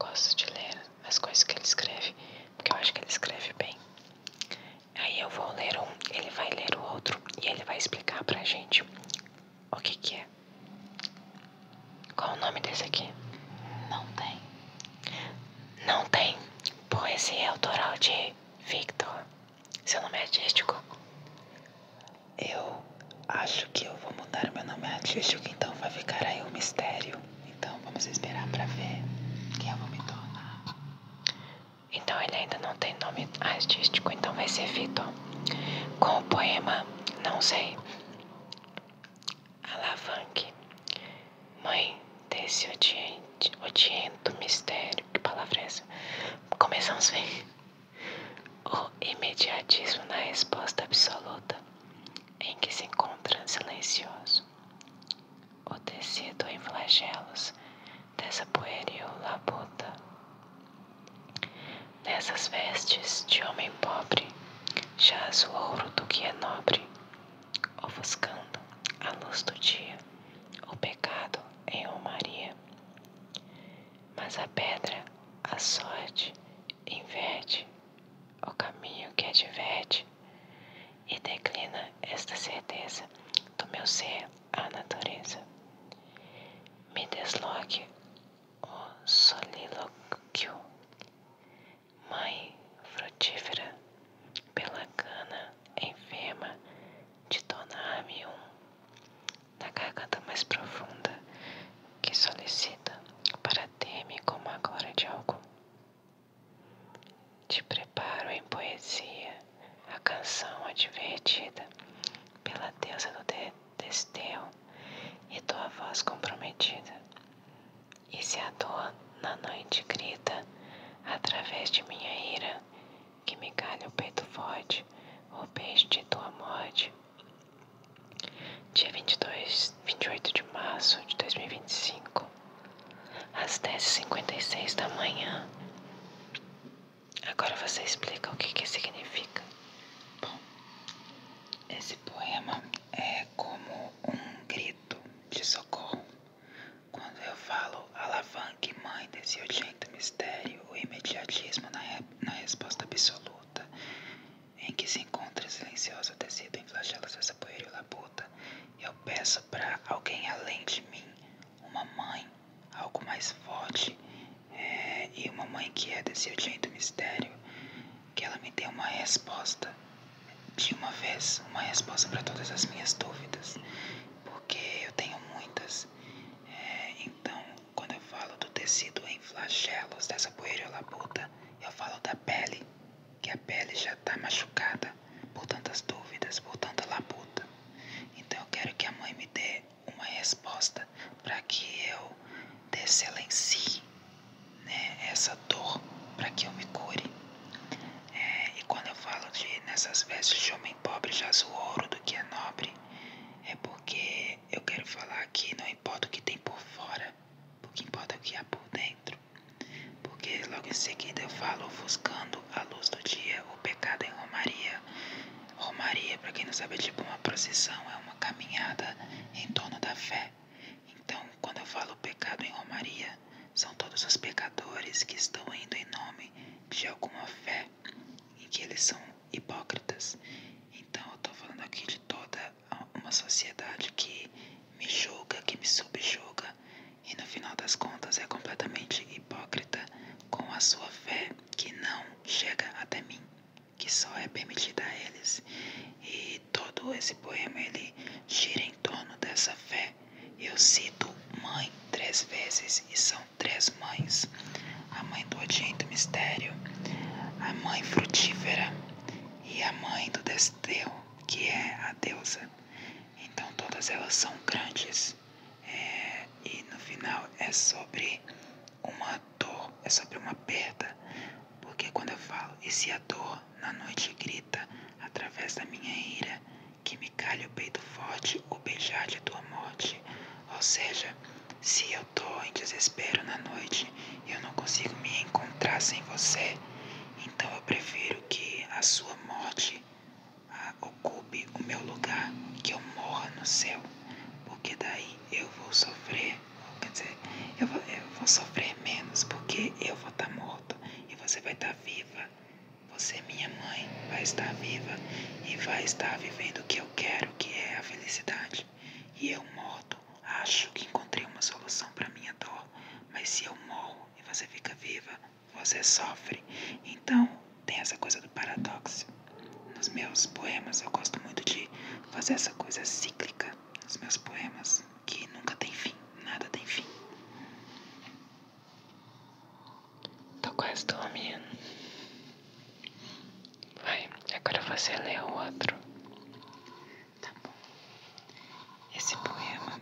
gosto de ler as coisas que ele escreve, porque eu acho que ele escreve bem. Aí eu vou ler um, ele vai ler o outro e ele vai explicar pra gente o que que é. Qual o nome desse aqui? Não tem. Não tem. Poesia é autoral de Victor. Seu nome é artístico? Eu acho que eu vou mudar meu nome artístico, então vai ficar aí um mistério. Então vamos esperar pra ver quem eu vou me tornar. Então ele ainda não tem nome artístico, então vai ser Victor. Com o poema Não Sei. Alavanque. Mãe desse odiento mistério. Que palavra é essa? Começamos bem. O imediatismo na resposta absoluta, em que se encontra silencioso. O tecido em flagelos dessa pueril labuta. Nessas vestes de homem pobre, jaz o ouro do que é nobre, ofuscando a luz do dia, o pecado em romaria. Mas a pedra, a sorte, inverte o caminho que adverte e declina esta certeza do meu ser à natureza. Me desloque o solilóquio, mãe frutífera, pela cana enferma de tornar-me na garganta mais profunda que solicita para ter-me como a glória de algo. Te preparo em poesia a canção advertida pela deusa do desterro e tua voz comprometida. E se a dor na noite grita através de minha ira, que me calha o peito forte, o beijo de tua morte. Dia 28 de março de 2025, às 10h56 da manhã. Agora você explica o que significa. Bom, esse poema é como um grito de socorro. Quando eu falo alavanque, mãe desse odiento mistério, o imediatismo na resposta absoluta, em que se encontra silencioso tecido em flagelos dessa poeira labuta, eu peço para alguém além de mim, uma mãe, algo mais forte, e uma mãe que é desse odiento mistério, que ela me dê uma resposta de uma vez, uma resposta para todas as minhas dúvidas, porque eu tenho muitas. Então, quando eu falo do tecido em flagelos dessa poeira labuta, eu falo da pele, que a pele já está machucada por tantas dúvidas, por tanta labuta. Então eu quero que a mãe me dê uma resposta para que eu silencie, né, essa dor, para que eu me cure. E quando eu falo de nessas vestes de homem pobre jaz o ouro do que é nobre, é porque eu quero falar que não importa o que tem por fora, o que importa é o que há por dentro. Porque logo em seguida eu falo ofuscando a luz do dia, o pecado em romaria. Romaria, para quem não sabe, é tipo uma procissão, é uma caminhada em torno da fé. Então, quando eu falo pecado em romaria, são todos os pecadores que estão indo em nome de alguma fé, em que eles são hipócritas. Então, eu estou falando aqui de toda uma sociedade que me julga, que me subjuga, e no final das contas é completamente hipócrita com a sua fé que não chega até mim, que só é permitida a eles. E todo esse poema ele gira em torno dessa fé. Eu cito mãe 3 vezes e são 3 mães: a mãe do odiento mistério, a mãe frutífera e a mãe do desterro, que é a deusa. Então todas elas são grandes, e no final é sobre uma dor, é sobre uma perda. Porque quando eu falo, e se a dor na noite grita através da minha ira, que me calha o peito forte, o beijar de tua morte. Ou seja, se eu tô em desespero na noite e eu não consigo me encontrar sem você, então eu prefiro que a sua morte ocupe o meu lugar, que eu morra no céu, porque daí eu vou sofrer, quer dizer, eu vou sofrer menos, porque porque eu vou estar morto e você vai estar viva. Você, minha mãe, vai estar viva e vai estar vivendo o que eu quero, que é a felicidade. E eu morto, acho que encontrei uma solução para minha dor. Mas se eu morro e você fica viva, você sofre. Então, tem essa coisa do paradoxo. Nos meus poemas eu gosto muito de fazer essa coisa cíclica nos meus poemas, que nunca tem fim, nada tem fim. Tô quase dormindo. Vai, agora você lê o outro. Tá bom. Esse poema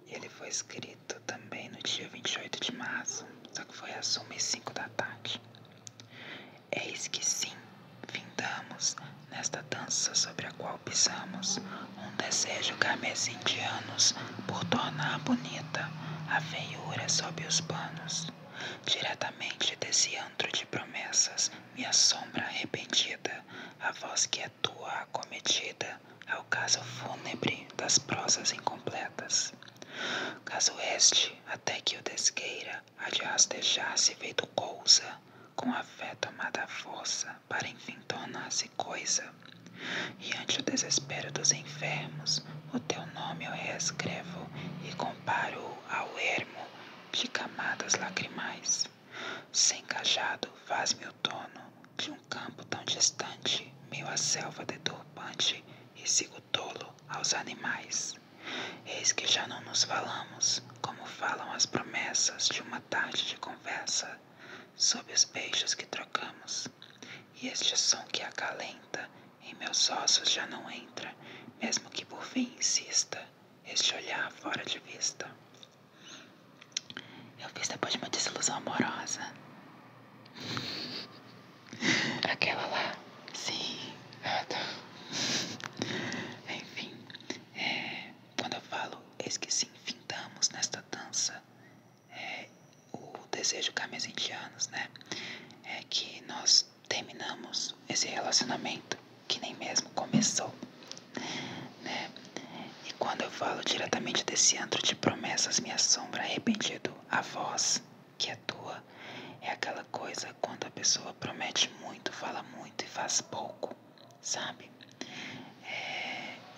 ele foi escrito também no dia 28 de março, só que foi às 1h05 da tarde. Eis que sim, findamos nesta dança sobre a qual pisamos um desejo carmesim de anos por tornar bonita a feiura sob os panos. Diretamente desse antro de promessas, minha sombra arrependida, a voz que é tua acometida, é o caso fúnebre das prosas incompletas. Caso este, até que o desqueira, há de rastejar-se feito cousa, com afeto amada a força, para enfim tornar-se coisa. E ante o desespero dos enfermos, o teu nome eu reescrevo e comparo-o ao ermo de camadas lacrimais. Sem cajado faz-me o dono de um campo tão distante, meio a selva deturpante, e sigo tolo aos animais. Eis que já não nos falamos, como falam as promessas de uma tarde de conversa, sob os beijos que trocamos. E este som que acalenta em meus ossos já não entra, mesmo que por fim insista, este olhar fora de vista. Eu fiz depois de uma desilusão amorosa. Aquela lá. Sim. Ah, tá. Enfim, quando eu falo eis que sim, findamos nesta dança, o desejo carmesim de anos, né? É que nós terminamos esse relacionamento que nem mesmo começou, né? E quando eu falo diretamente desse antro de promessas, minha sombra arrependido, a voz que é tua, é aquela coisa quando a pessoa promete muito, fala muito e faz pouco, sabe?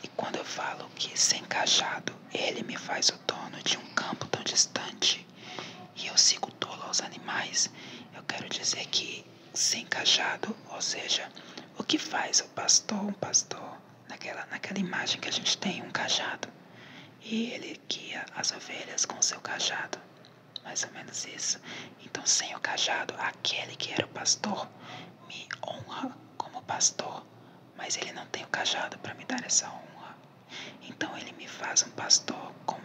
E quando eu falo que sem cajado ele me faz o dono de um campo tão distante e eu sigo tolo aos animais, eu quero dizer que sem cajado, ou seja, o que faz o pastor um pastor, naquela imagem que a gente tem, um cajado, e ele guia as ovelhas com o seu cajado, mais ou menos isso. Então, sem o cajado, aquele que era o pastor me honra como pastor, mas ele não tem o cajado para me dar essa honra. Então ele me faz um pastor, como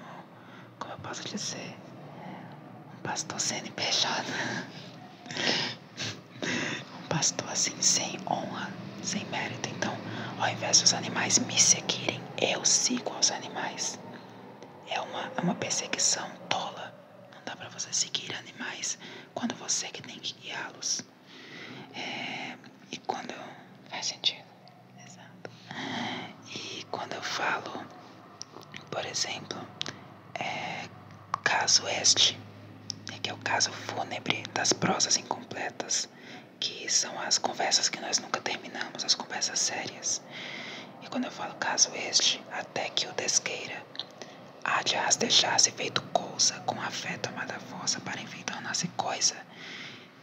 eu posso dizer, um pastor CNPJ. Um pastor assim, sem honra, sem mérito. Então, ao invés dos animais me seguirem, eu sigo aos animais. É uma perseguição tola. Não dá para você seguir animais quando você que tem que guiá-los. E quando... Faz sentido. Exato. E quando eu falo, por exemplo, caso este, que é o caso fúnebre das prosas incompletas, que são as conversas que nós nunca terminamos, as conversas sérias. E quando eu falo caso este, até que o desqueira, há de rastejar-se feito cousa, com afeto amada força, para enfim tornar-se coisa.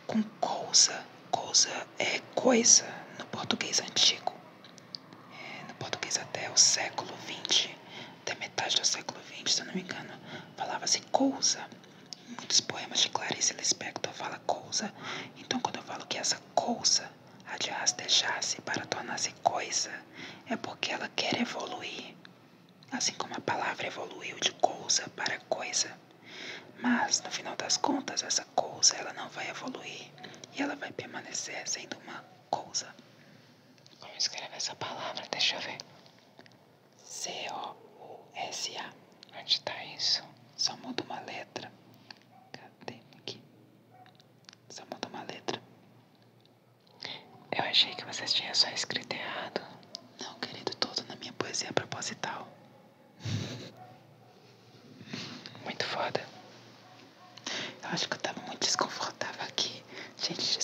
Com cousa é coisa no português antigo. No português até o século XX, até metade do século XX, se eu não me engano, falava-se cousa. Muitos poemas de Clarice Lispector falam cousa. Então, quando eu falo que essa cousa há de rastejar-se para tornar-se coisa, é porque ela quer evoluir, assim como a palavra evoluiu de cousa para coisa. Mas, no final das contas, essa cousa ela não vai evoluir e ela vai permanecer sendo uma cousa. Como escreve essa palavra? Deixa eu ver. C-O-U-S-A. Onde tá isso? Só muda uma letra. Cadê aqui? Só muda uma letra. Eu achei que vocês tinham só escrito errado. Não, querido, todo na minha poesia é proposital. Muito foda. acho que eu tava muito desconfortável aqui. Gente,